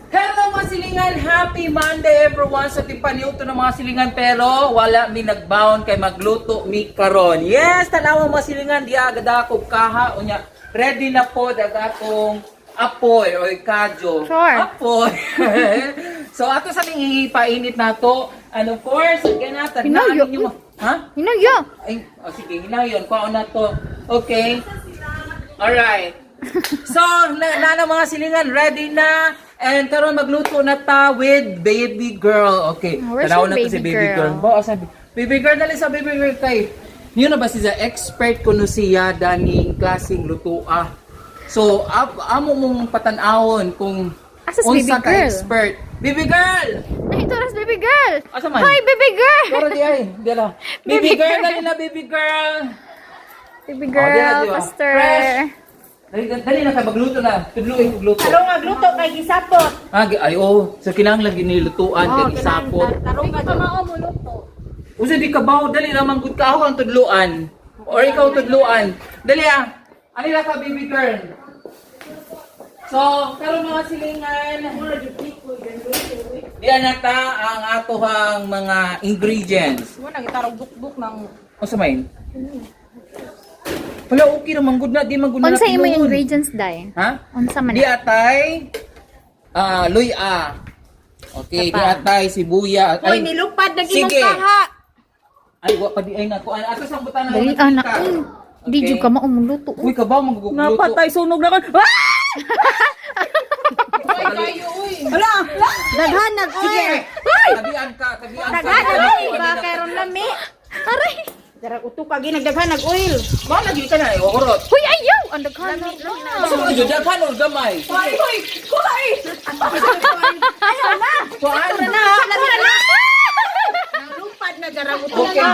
Hello mga silingan! Happy Monday everyone sa tipaniuto ng mga silingan pero wala mi nagbound kay magluto mi karon. Yes, tanawa mga silingan di agad ako kaha unya. Ready na po dagatong apoy o kadyo. Sure. Apoy. So ato sa ning ipainit nato and of course ganatan na Hinayo. ninyo. Ha? Hinayo. Ay, sige, hinayon kuha na to. Okay. Alright. So, na mga silingan, ready na. And karon magluto na ta with baby girl. Okay. Where's Tanaw your na to si baby baby girl. girl? Bo, sabi, baby girl, dali sa baby girl kay. Yun na ba siya expert kuno siya daning klaseng lutoa. So, amo mong patanawon kung Asa si baby unsa ka girl? expert. Baby girl! Ay, ito ras baby girl. Asa man? Hi, baby girl. Pero di ay, di la. Baby Baby girl, girl. dali na baby girl. Baby Oh, di girl, ba? pastor. Fresh. Dali na kay magluto na. Tudluin magluto. Tarong magluto kay gisapot. Ay, oh, sa kinahanglan ginilutuan kay isapot. Tarong nga mao mo luto. Usa di ka bawo, dali ra man gud ka ako ang tudluan. Or ikaw tudluan. Dali ah. Ani ra ka baby girl. So, karon mga silingan, diyan nata ang atohang mga ingredients. Mo nang itarong dukduk ng O sa main? Wala, okay naman good na, di man good na. Unsa imo napinuhon. ingredients dai? Ha? Unsa man? Di atay luya. Okay, di Apa? atay sibuya. Hoy nilupad na gimong sige. kaha. Ay, wa pa di ay nako. Ato sang butana. Dali anak. Di jud ka mao muluto. Uy, ka ba magugluto? Napatay sunog na kan. Ay kayo uy. Wala. Daghan nag Sige. Tabian ka. Daghan na uy. Ba karon lami. Aray. Dara uto ka ginagdaghan nag oil. Ba lagi ka na urot. Huy ayaw. Ang daghan. Asa mo jud daghan or gamay? Hoy hoy. Kulay. Ayaw na. Kuan. Na. Nalupad na dara uto Okay. ka.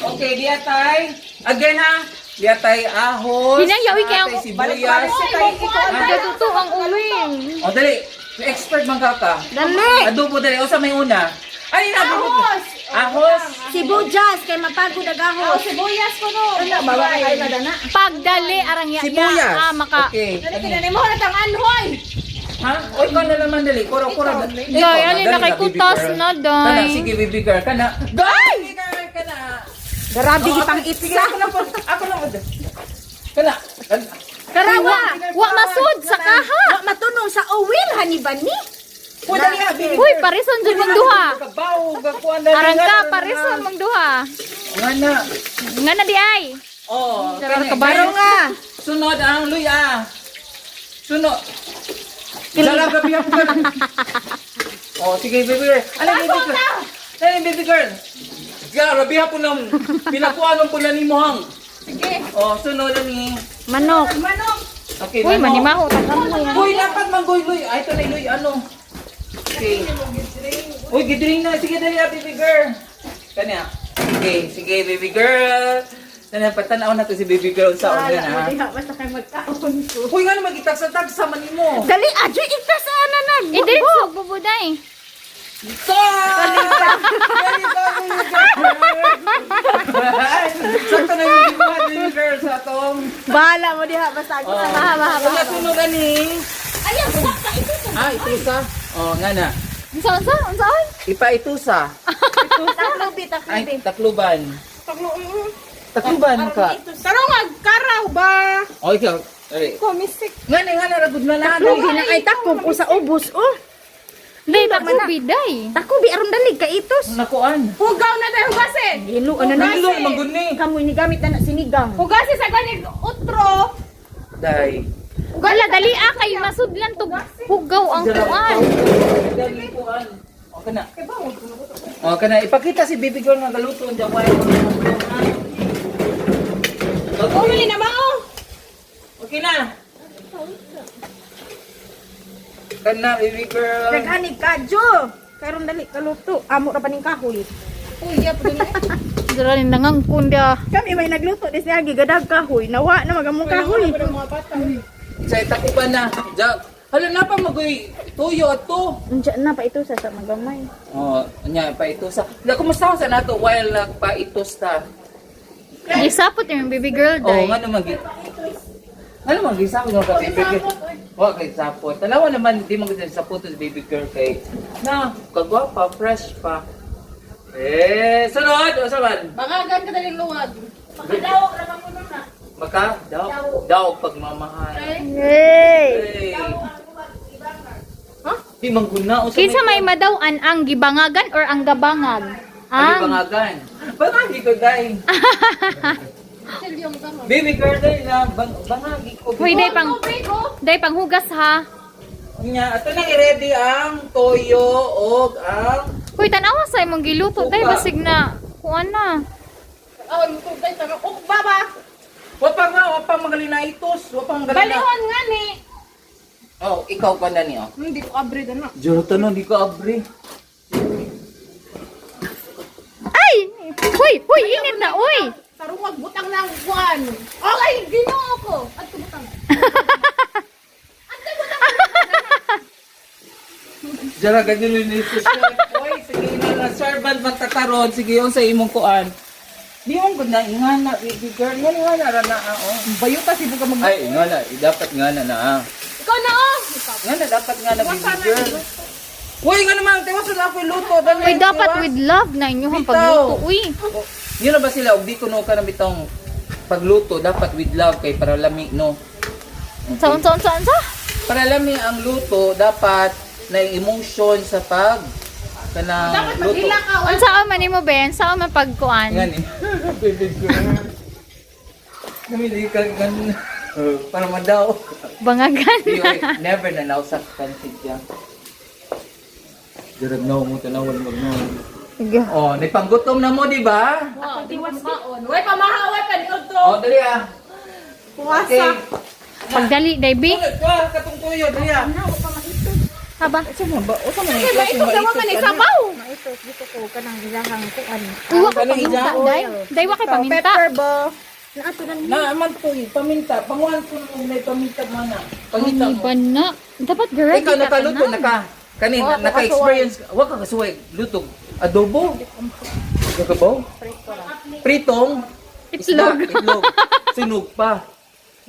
Okay, di atay. Again ha. Di atay ahos. Hinayaw, ikaw. atay sibuyas. Balik-balik si kay ikaw. Gatuto ang uling. O dali. Expert man ka ka. Dali. Adobo dali. O sa may una. Ay, Ahos. Ahos. Sibuyas kay mapagod ag ahos. Sibuyas ko no. Wala bawa ka kay madana. Pagdali arang ya. Sibuyas. Maka. Okay. Dali kinani mo na tang anhoy. Ha? Oy, ka na naman dali. Kura-kura. Jay, ano na kay kutas na, Day. Kana, sige, baby girl. Kana. Day! Baby girl, kana. Grabe Oh, gitang sige, itsa. ako lang po. Ako lang. Kana. Karawa. Wa masud sa kaha. Wa matunog sa oil haniban ni. Uy, dali ha, baby Huy, girl. parison jud mong duha. Kabaw, gakuan na. Arang ka parison mong duha. Ngana. Nga na di ay. Oh, Sarap kana. kabayo nga. Sunod ang luya. Sunod. Dala gabi ako. Oh, sige, baby girl. Ano, baby girl? Ano, baby girl? Sige, rabi po nang pinakuanon po na ni Mohang. Sige. Oh, sunod na ni. Manok. Manok. Okay, Uy, manok. manimaho tagan mo yan. Uy, dapat manggoy, luy. Ay, ito na luy, ano? Okay. Uy, gidring na. Sige, dali na, baby girl. Kanya. Sige, baby girl. Sana, patanaw na to si baby girl sa una na. Basta kay magkaon ko. Uy, nga naman, itagsa-tag sa mani mo. Dali adyo ita sa ananan. Idris, bubuday. So! Sakto na yung baby girl sa atong. Bahala mo diha basta ako na mahaba. Wala tunog ani. Ayan, sakta ito. Ah, itusa. Oh, nga na. Unsa? Unsaon? Ipa-itusa. Taklubi, Ay, taklubi. takluban. Takluban ka. Tarong agkaraw ba? Oh, ikaw. Ari. Komisik. Nga na, ragod na na. Taklubi na ay takog ko sa ubos. Oh, Day, takubi, day. takubi aron dalig ka itos. Nakuan. Hugaw na tayo hugasin. Gilo ano na Naglo, maguni. Kamu ni gamit na sinigang. Hugasin sa ganig utro. Day. Wala, dali kay masudlan to. Hugaw ang kuan. Dali kuan. O, kana. O, kana. Ipakita si baby girl nga galuto. Diyan ko Umili na ba oh? Okay na. Kana, baby girl. Naganig ka, Jo. Karon dali kaluto. Amo ra pa ning kahoy. Uy, ya pa dili. Dara ni nangangkon dia. Kami may nagluto des niya gigadag kahoy. Nawa na magamong kahoy. Sa itakupan na. Diyan. Hala na pa magoy tuyo at to. Unsa na pa ito sa magamay. Oh, nya pa ito sa. Na kumusta sa nato while nagpa ito ta. Isapot yung baby girl, Oh, day. nga naman Ano man, gisapot mo ka, baby girl. Huwag kay sapot. Talawa naman, di mo kasi sapot sa baby girl kay na, kagwapa, fresh pa. Sunod! O saman? Bangagan ka daling luwag. Makadawak naman mo nun na. Maka? Daw pagmamahal. Hey. Ha? Di mangguna. Kinsa may madawan ang gibangagan or ang gabangag? Ang bangagan. Bangagi ko, day. Yung gamo. Baby girl, day na. Bangagi ko. Uy, day panghugas ha. Nya, ato nang i-ready ang toyo o ang Uy, tanawa sa imong giluto. Day, basig na. Kuan na. Oh, yung tubay sa baba. wapang magaling na itos. Wapang magaling na. Balihon nga ni. Oh, ikaw pa na niyo. Hindi ko abri doon na. Juro no, di ko abri. Ay! Uy, init na, uy! Sarungag butang ng buwan. Okay, ginoo ko. At butang. Jara ganyan ni itos. Oy, sige na servant magtataron. Sige, yung sa imong kuan. Di mo gud na ingana, baby girl. Yan ra na oh. Bayuta si buka mag. Ay, ingana, dapat ngana na ah. Ikaw na oh. Ngana dapat nga na baby girl. Uy, nga naman, tiwas na ako luto. Uy, dapat with love na inyong pagluto. Uy, Yun na ba sila? Og di ko no ka na bitong pagluto. Dapat with love kay para lami, no? saan? Para lami ang luto, dapat na emotion sa pag kanang Dapat luto. maghila ka. Unsa man nimo Ben? Saan man pagkuan? Ngani. Baby girl. Namili ka gan para madaw. Bangagan. Di, oy, never na nausaktan siya. Dirag na mo tanawon magnon. Sige. Oh, nipanggutom na mo, di ba? Wow, tiwas maon. Way pamahaway pa ni Otto. Oh, dali ah. Puwasa. Pagdali, Davey. Ulit ka, katong tuyo, dali ah. Haba. Sama ba? O sama Kasi maitok daw man ni sabaw. Maitos dito ko kanang ilahang kuan. Uwa ka Kanang paminta, ijaon. day. Day wa kay paminta. Pepper ba? Naato na Naaman to eh, paminta. Panguhan ko nung may paminta mo na. Pangita Ano mo. ba na? Dapat girl. Ikaw nakaluto, kanina, naka-experience. Huwag ka kasuway, luto. Adobo. Kakabaw? Pritong. Itlog. Itlog. Sunog pa.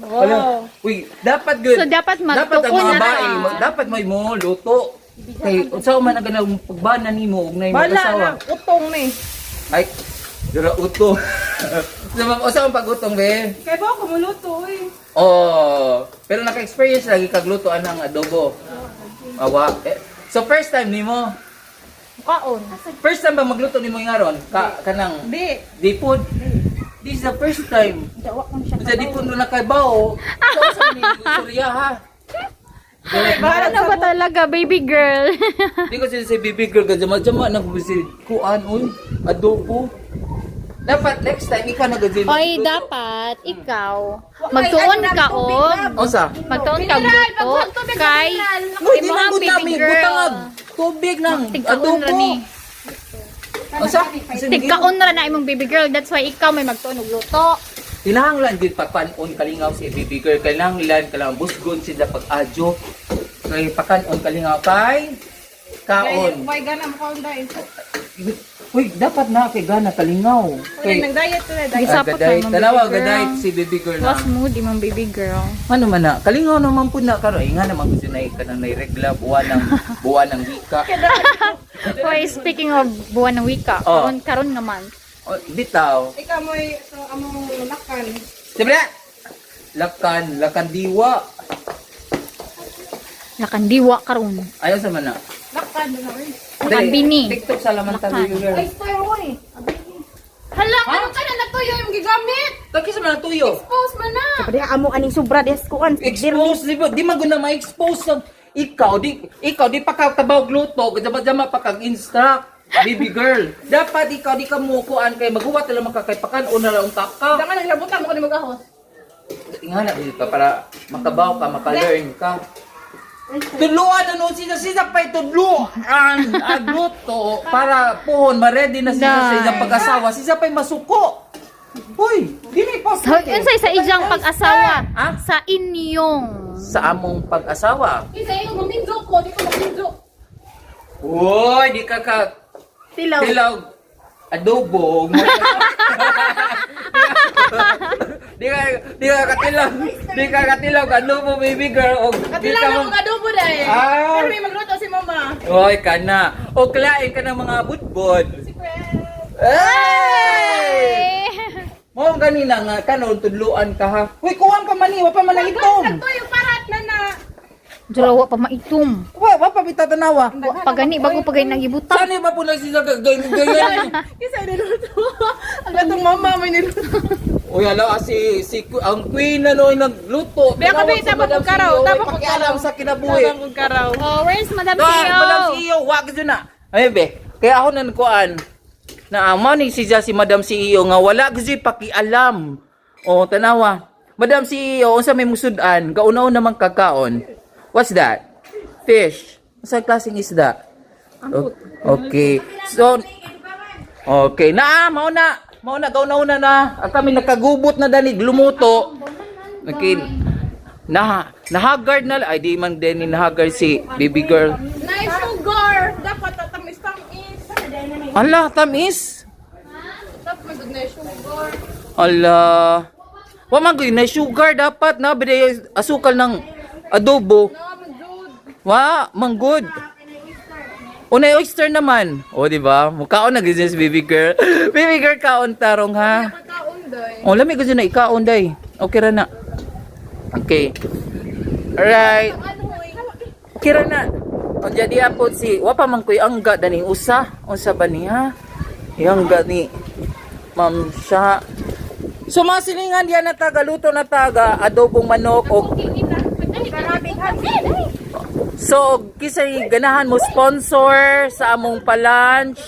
Wala. Uy, dapat good. So, dapat Dapat ang magtukon mga na bae, lang. dapat may mo luto. Kay, unsa man ang ganang pagbana nimo ug nay Bala mag-asawa. na. Utong ni. Ay, dira uto. Unsa man pag-utong be? Kaya ba ako muluto eh. Oh, pero naka-experience lagi kag lutoan ng adobo. Awa. So first time nimo. Kaon. First time ba magluto nimo ngaron? Kanang Di. dipod. This is the first time. Dawa ko siya. Sa dipod mo nakaibaw. So sa ni Surya ha. Ano ba talaga, baby girl? Di ko sila sa baby girl ka jama-jama nagbisid kuan oy adobo. Dapat next time ikaw nagazil. Oy, dapat ikaw magtuon ka og Osa? magtuon ka luto kay Uy, di imong man baby gud girl. butangag. Tubig nang Tigkaon ra ni. Osa? Tigkaon ra na imong baby girl. That's why ikaw may magtuon og luto. Kinahanglan din pagpanon kalingaw si baby girl. Kinahanglan kalang busgon sila pag-adyo. Kay pakanon kalingaw kay kaon. May gana mo kaon dahil. Uy, dapat na kay gana kalingaw. Kaya Kay nag-diet ko na. Gisapot gaday, na, tanawa baby girl. gaday si baby girl na. Was mood imong baby girl. Ano man na, kalingaw naman po na karo. Nga naman gusto na kanang regla buwan ng wika. Oy, speaking of buwan ng wika, Oh. karon nga man. O, bitaw. Ikaw mo so among lakan. Siyempre, lakan diwa. Lakandiwa karon. Ayaw sa mana. Lakan na rin. Lakan bini. TikTok sa laman tabi girl. Ay, stoy ko eh. Hala, ano ka na natuyo yung gigamit? Taki sa mana tuyo. Post man na. Kapag amo aning sobra des kuan. Expose, di man guna ma-expose sa ikaw di pa ka tabaw gluto, jama pa kag instruct. Baby girl, dapat ikaw di ka mukuan kay maghuwat na lang makakay pakan una lang taka. Dama naglabutan mo ko ni magahos. Tingala dito ka para makabaw ka, maka-learn ka. Tuluan ano sisa pa itudluan ang luto para puhon ma-ready na sila sa ilang pag-asawa. Sisa pa'y masuko. Uy, di may pa. So, unsay sa ijang pag-asawa? Ha? Sa inyong. Sa among pag-asawa. Isa yung maminjo ko, di ko maminjo. Uy, di ka ka Tilaw. Tilaw, adobo. Di ka katilaw. Di ka katilaw adobo baby girl. Og di Katilang ka na mo. mga adobo dahil. Ah. Pero may magluto si mama. Oy kana. O klain ka ng mga budbod. Hey! Mo ganina nga kanon tudluan ka ha. Uy, kuwan pa man ni, wa pa man itom. Ito yung parat na na. Jurawa pa maitom. Wa pa bitaw tanawa. Pagani bago pagay nagibutang. Saan ba po nagsisagag ganyan? Kisa niluto. Ang gatong mama may niluto. Uy, ala si ang queen na no nagluto. Biya ka, Tinawag Bi, sa tabang Madam kong karaw, CEO, tabang kong pakialam karaw. sa kinabuhi. Tabang kong karaw. Oh, where's Madam Da, CEO? Madam CEO, wag dyan na. Ay, be, kaya ako nankuan na amo ni si Madam CEO nga wala gyud pakialam. O, tanawa. Madam CEO, unsa may musudan, kaunaw naman kakaon. What's that? Fish. Unsa klaseng isda? Okay. So, okay. Mao na, kaunauna na. At kami nakagubot na danig, lumuto. Okay. Nahagard na, ay di man din nahagard si baby girl. Nice sugar. Dapat tatamis-tamis. Ala, tamis. Dapat magod na sugar. Ala. Wa man gyud na sugar dapat na biday asukal ng adobo. Wa, manggod. Unay oyster naman. O, di ba? Mukhaon na gyud si baby girl. Baby girl kaon tarong ha. Pagkaon day. O, lami ko na ikaon day. Okay ra na. Okay. Alright. Okay ra na. O, jadi apod si, wa pa man ko'y angga dani usa. Unsa ba niya? Angga ni Ma'am siya. So, mga silingan diyan na taga, luto na taga, adobong manok o so, kisay ganahan mo sponsor sa among pa-lunch.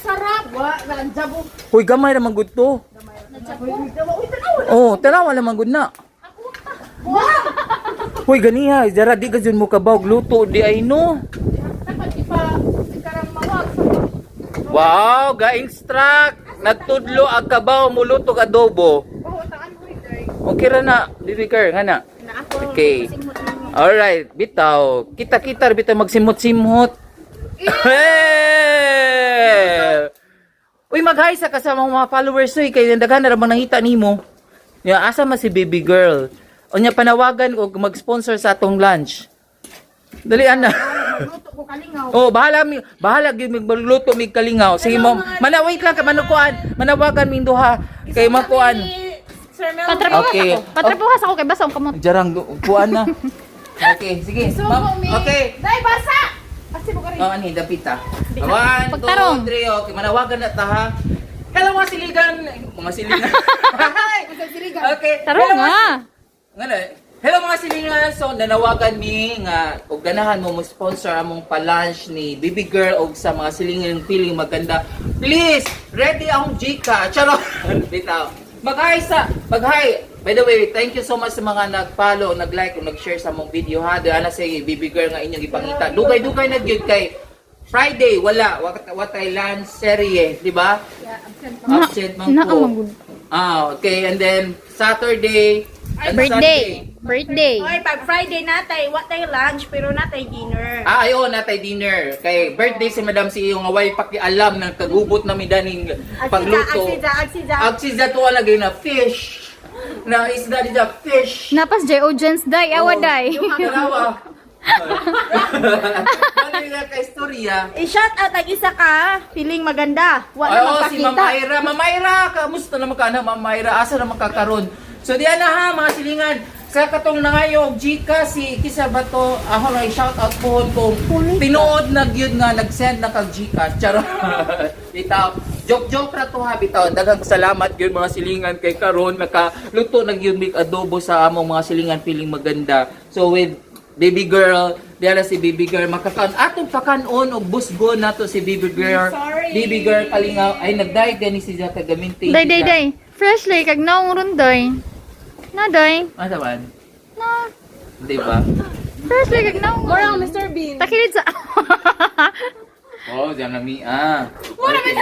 Sarap. Wa, jabo. Hoy, gamay naman gud to. Oh, tanawa naman gud na. Hoy, ganiha, jara di ka dyan mo kabaw luto di ay no. Dapat ikarang mawag. Wow, ga-instruct. Nagtudlo ang kabaw mo luto adobo. Oh, taan mo day. Okay ra na, baby girl, ngana. Okay. Alright, bitaw. Kita-kita bitaw magsimot-simot. Hey! Uy, mag-hi sa kasama mga followers oy kay daghan na ra bang nangita nimo. Ya asa man si baby girl. Unya panawagan og mag-sponsor sa atong lunch. Dali ana. Luto ko kalingaw. Oh, bahala gyud magluto mig kalingaw. Sige mo, wait lang ka manukuan. Manawagan mi duha kay makuan. Sir Mel. Patrapuhas Okay. ako. Patrapuhas ako kay basong kamot. Jarang kuan na. Okay, sige. Ma'am, okay. Day, basa! Kasi mo ka rin. Oh, ani dapita. 1, 2, 3. Pagtarong. Okay, manawagan na ta ha. Hello mga siligan. Mga siligan. Okay. Taro hello, nga. Hello mga silingan. So nanawagan mi nga og ganahan mo sponsor among pa-lunch ni baby girl og sa mga silingan feeling maganda. Please, ready akong Gcash. Charot. Bitaw. Mag-hi. By the way, thank you so much sa mga nag-follow, nag-like, o nag-share sa mong video ha. Doon na si baby girl nga inyong ipangita. Dugay-dugay na gyud kay Friday, wala. Watay lunch serye, di ba? Absent man po. Okay. And then, Saturday, and Sunday. Birthday. Oy, pag Friday natay, wa tay lunch, pero natay dinner. Ayo natay dinner. Kay birthday si Madam CEO nga way pakialam nang kagubot na mi daning pagluto. Agsida to lagi na fish. Na isda di fish. Napas J.O. Jens day, awa day. Dalawa. Ano yung ka-istorya? I-shout out ang isa ka, feeling maganda. Wa Ay, na oh, si Ma'am magpakita. Mayra. Ma'am Mayra, kamusta naman ka na, Ma'am Mayra? Asa naman ka karon? So, diyan na ha, mga silingan. Sa katong nangayog, Gcash, si Kisa Bato, ako na i-shout out po kung tinuod na gyud nga, nag-send na kag Gcash. Charot. Bitaw. Joke ra to ha, bitaw. Daghang salamat gyud mga silingan kay karon nakaluto na gyud mig adobo sa among mga silingan feeling maganda. So, with baby girl, diala si baby girl makakaon atong pakanon og busgo nato si baby girl. Sorry. Baby girl kalingaw ay nagday gani si Jaka gaminti. Day. Fresh lay kag naong ron day. Na day. Asa man? Na. Di ba? Fresh lay kag naong. Morang Mr. Bean. Takilid sa. Oh, diyan na mi ah. Mura Okay.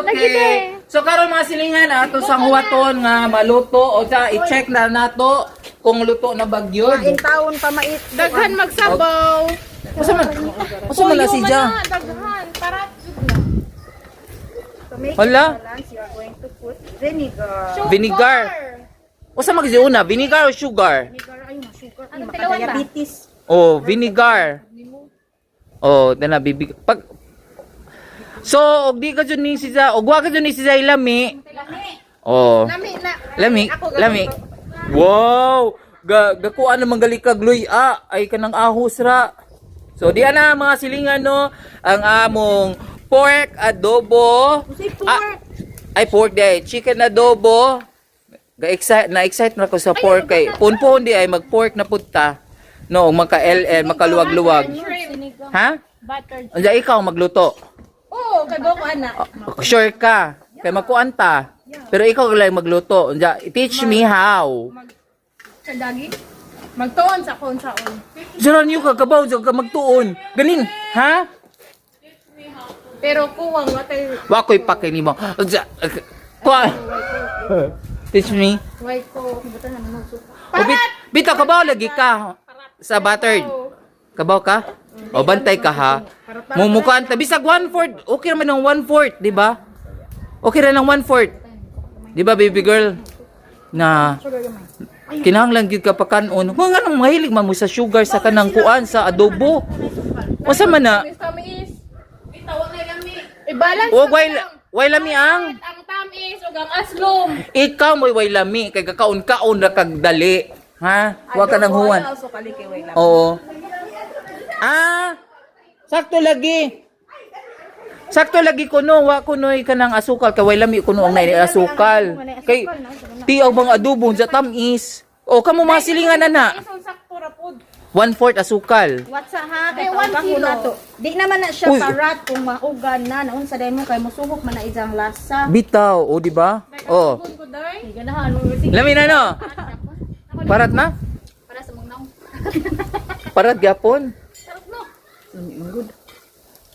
Lagi Okay. day. So karon mga silingan ato sang huwaton nga maluto o sa i-check na nato kung luto na bagyod. In taon pa mait. Daghan magsabaw. Usa man? Usa man na si Ja? Daghan. Para To make Hala? it balance, you are going to put Vinegar. O sa magziuna, vinegar o sugar? Vinegar ay masugar. Ano, Ano tilawan ba? diabetes. Oh, vinegar. Oh, dana bibig pag So, og di ka dyan ni siya, og wa ka dyan ni siya ilami. Oh. Lami na. Lami, lami. Wow! Gakuan naman gali kag luy ay kanang ahos ra. So di ana mga silingan no, ang among pork adobo. Ay pork day, chicken adobo. Na-excite na ko sa pork kay punpon di ay mag-pork na punta. No, magka LL, makaluwag-luwag. Ha? Buttered. Anja ikaw magluto. Oo, kay ko ana. Sure ka. Kay magkuanta. Pero ikaw lang magluto. Anja, teach me how. Sa dagi. Magtuon sa kon saon. Diyan niyo kagabaw, diyan ka magtuon. Galing, ha? Pero kuwang watay Wakoy pakini mo. Kuha. Teach me. way ko butan na mo suka. O, bitaw kabaw lagi ka sa buttered. Kabaw ka? O bantay ka ha. Mumukuan ta bisag 1/4. Okay naman ng 1/4, di ba? Okay ra ng 1/4. Di ba baby girl? Na kinahanglan gyud ka pakanon. Wa nga nang mahilig man mo sa sugar sa kanang kuan sa adobo. Unsa man na? Tamis. Bitawag na lami. I-balance. O way lami ang Ang tamis ug ang aslom. ikaw mo'y way lami kay kakaon-kaon ra kag dali. Ha? Wa ka nang huwan. Oo. Sakto lagi. Sakto lagi kuno, wa kunoy kanang asukal kay way lami kuno ang nay asukal. Kay tiaw bang adobo sa tamis. O kamo mga silingan na. Isang sakto ra pod. 1/4 asukal. Watsa ha kay Kay 1 kilo na to. Di naman na siya Uy. parat kung maugan na naun sa demo kay musuhok man na ijang lasa. Bitaw, o di ba? O. Kun ko day. Ganahan mo sige. Lami na no. Parat na? Para sa mungnaw. Parat gyapon.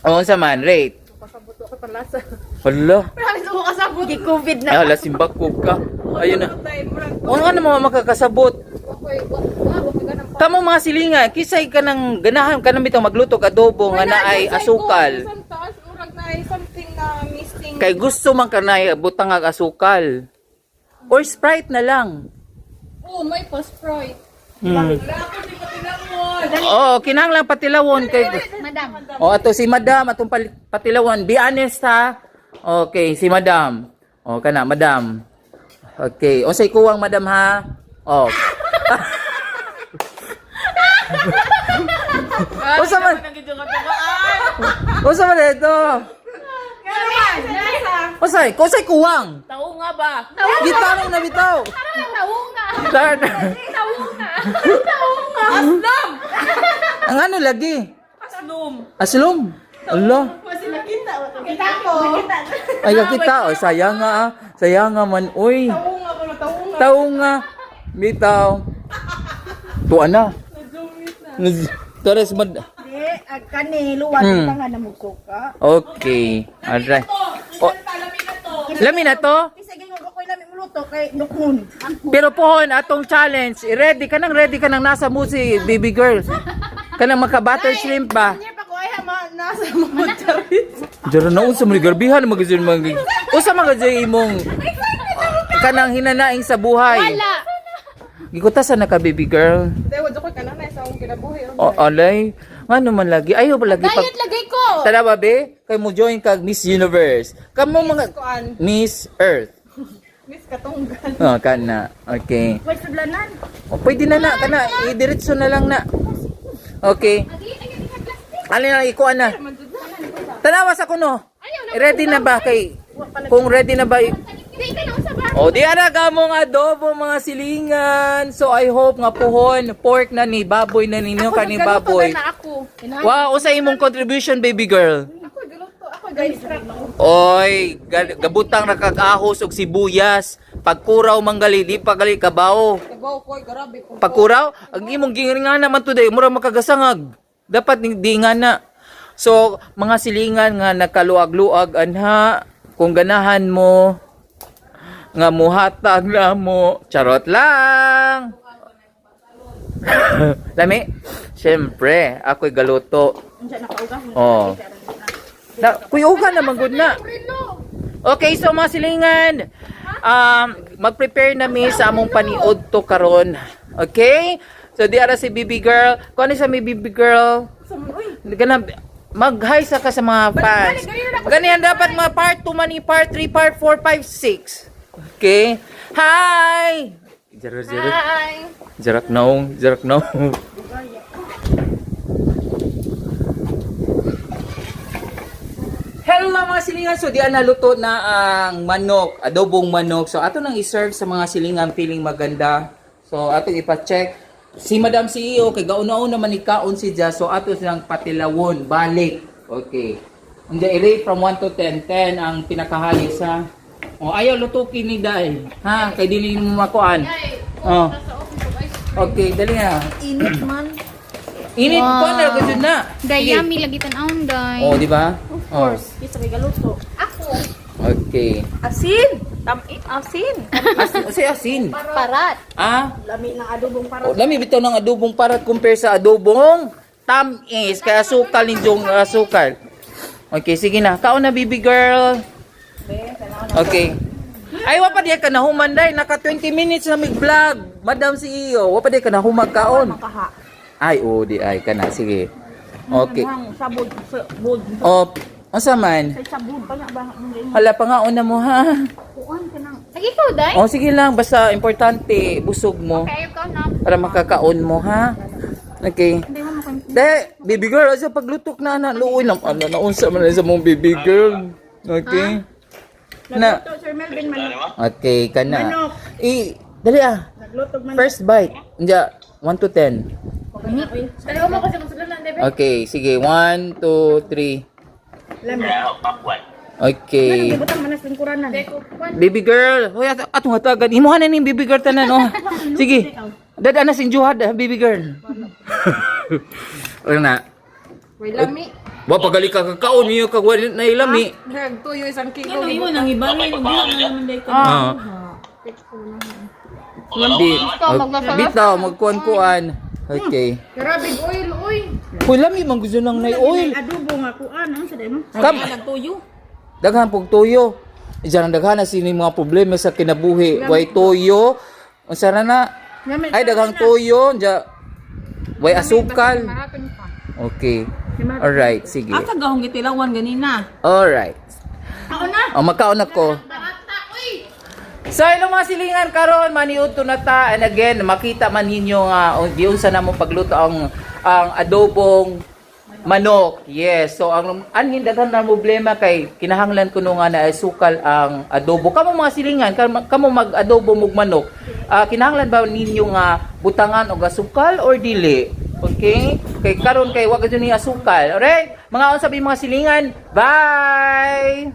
O sa man, rate. Pasabot ko pa lasa. Hala. Halos ko kasabot. Gi COVID na. Ay, hala simbakog ka. Ayun na. Tay murag. O nga naman makakasabot. Ako'y wa ganang Kamo mga silingan, kisay ka ng ganahan ka na bitang magluto ka adobo nga na ay asukal. Isang taas murag na ay something na missing. Kay gusto man ka na butang ang asukal. Or Sprite na lang. Oh, may pa-sprite. Oo, kinahanglan patilawon kay Madam. O ato si Madam atong patilawon. Be honest ha. Okay, si Madam. O kana, Madam. Okay, o say kuwang Madam ha. O. Usa man. Usa man ito. Usay kuwang. Tao nga ba? Bitaw na bitaw. Start. Aslom! Ang ano lagi? Aslom. Aslom. Allah. Kita ko. Ay kita oh, sayang nga ah. Sayang nga man uy. Tao nga ba? Tao nga. Tao nga. Bitaw. Tuwa na. Torres mad. Di kani luwag kita nga na musuka. Okay. Alright. Oh, lami na to. Kasi gyud ko koy lami muluto kay nukon. Pero pohon atong challenge. Ready ka nang nasa mo si baby girl. Kanang maka-butter shrimp ba? Hindi pa ko ay nasa mga charis. Jara na unsa man garbihan magazin mga. Usa magazin imong kanang hinanaing sa buhay. Wala. Gikutasan na ka baby girl. Dewa ko kanana sa akong kinabuhi. O alay. Ngano man lagi? Ayaw ba lagi pag Diet lagay ko. Tara ba be? Kay mo join kag Miss Universe. Kamo mga Kuan. Miss Earth. Miss Katunggan. Oh, kana. Okay. Wait sudlanan. O pwede na kana. I-diretso na lang na. Okay. Alin na ikuan na. Tanawa sa kuno. Ready na ba kay kung ready na ba Hindi ka na usap. O di ara gamong adobo mga silingan. So I hope nga pohon pork na ni baboy na ninyo kani baboy. Na ako. Wow, usa imong contribution baby girl. Ako galuto. Ako guys. Oy, gabutang nakag-ahos og sibuyas. Pagkuraw manggali di pa gali kabaw. Kabaw ko grabe ko. Pagkuraw, ang imong ginga naman today, mura makagasangag. Dapat di nga na. So, mga silingan nga nakaluag-luag anha, kung ganahan mo nga muhatag na mo, charot lang. Lami, syempre, ako'y galuto. Oh. Kuyugan naman good na. Okay, so mga silingan, mag-prepare na mi sa among paniod to karon. Okay? So di ara si baby girl. Kung ano sa mi baby girl? Gana mag-hi sa ka sa mga fans. Ganyan dapat mga part 2 man, part 3, part 4, 5, 6. Okay? Hi! Hi! Jarak no. Hello mga silingan. So, diyan naluto na ang manok, adobong manok. So, ato nang i-serve sa mga silingan feeling maganda. So, ato ipa-check. Si Madam CEO, kay gauna-una man ikaon si Jazz. So, ato silang patilawon, balik. Okay. Hindi, i-rate from 1 to 10. 10 ang pinakahali sa... O, ayaw lutukin ni Day. Ha? Kay dili mo makuan. Oh. Okay, dali na. Init man. Init Wow. pa na, ganyan na. Day, yummy lagi tan-aon, day. Oh, di ba? Of course. Isa may galuto. Okay. Asin. Asin. Asin. Parat. Ah? Lami ng adobong para. O, lami bitaw ng adobong parat compare sa adobong tamis. Kaya asukal ni Jong asukal. Okay, sige na. Kaon na, baby girl. Okay. Ay, wapa diya ka na humanday. Naka 20 minutes na mig-vlog. Madam CEO, wapa diya ka na humagkaon. Makaha. Ay, di ay ka na. Sige. Okay. Sabod. Sabod. O, asa man? Say sabod pa nga ba? Hala, pangaon na mo, ha? Kuan ka nang. Sige ikaw, day. O, sige lang. Basta importante, busog mo. Kaya ikaw na. Para makakaon mo, ha? Okay. De, baby girl, asa paglutok na luoy lang. Ano, naunsa man na sa mong baby girl. Okay. Na. Nagluto, Sir Melvin manok. Okay, kana. Manok. Dali ah. Nagluto man. First bite. Ndiya, 1 to 10. Dalawa mo kasi masudlan, day. Okay, sige. 1, 2, 3. Lemon. Okay. Butang manas lingkuran na. Baby girl. Hoy, atong hatagan. Imuhan na ni baby girl tanan, oh. Sige. Dada na sinjuhad, baby girl. Ano na? May lami. Wa pagali ka kakaon niyo kag wala na ilami. Drag tuyo isang kilo. Ano mo nang ibalik mo naman day ka. Ah. Di. Ikaw, maglasarap. Bitaw magkuan-kuan. Okay. Grabe oil, oy. Hoy, lami man gusto nang nay oil. Adobo nga kuan, ano sa demo? Kam. Nagtuyo. Daghan pong tuyo. Diyan ang daghan na sini mga problema sa kinabuhi. Way tuyo. Unsa na? Ay daghang tuyo, ja. Way asukal. Okay. Alright, sige. Asa gahong gitilawan ganina. Alright. Ako na. O magkaon ako. So hello mga silingan karon maniudto na ta, and again makita man ninyo nga giunsa na mo pagluto ang adobong manok. Yes, so ang anhin daghan na problema kay kinahanglan kuno nga na sukal ang adobo. Kamo mga silingan, kamo mag-adobo mog manok. Kinahanglan ba ninyo nga butangan og asukal or dili? Okay? Kay karon kay wa gyud ni asukal. Alright? Mga unsa mga silingan. Bye.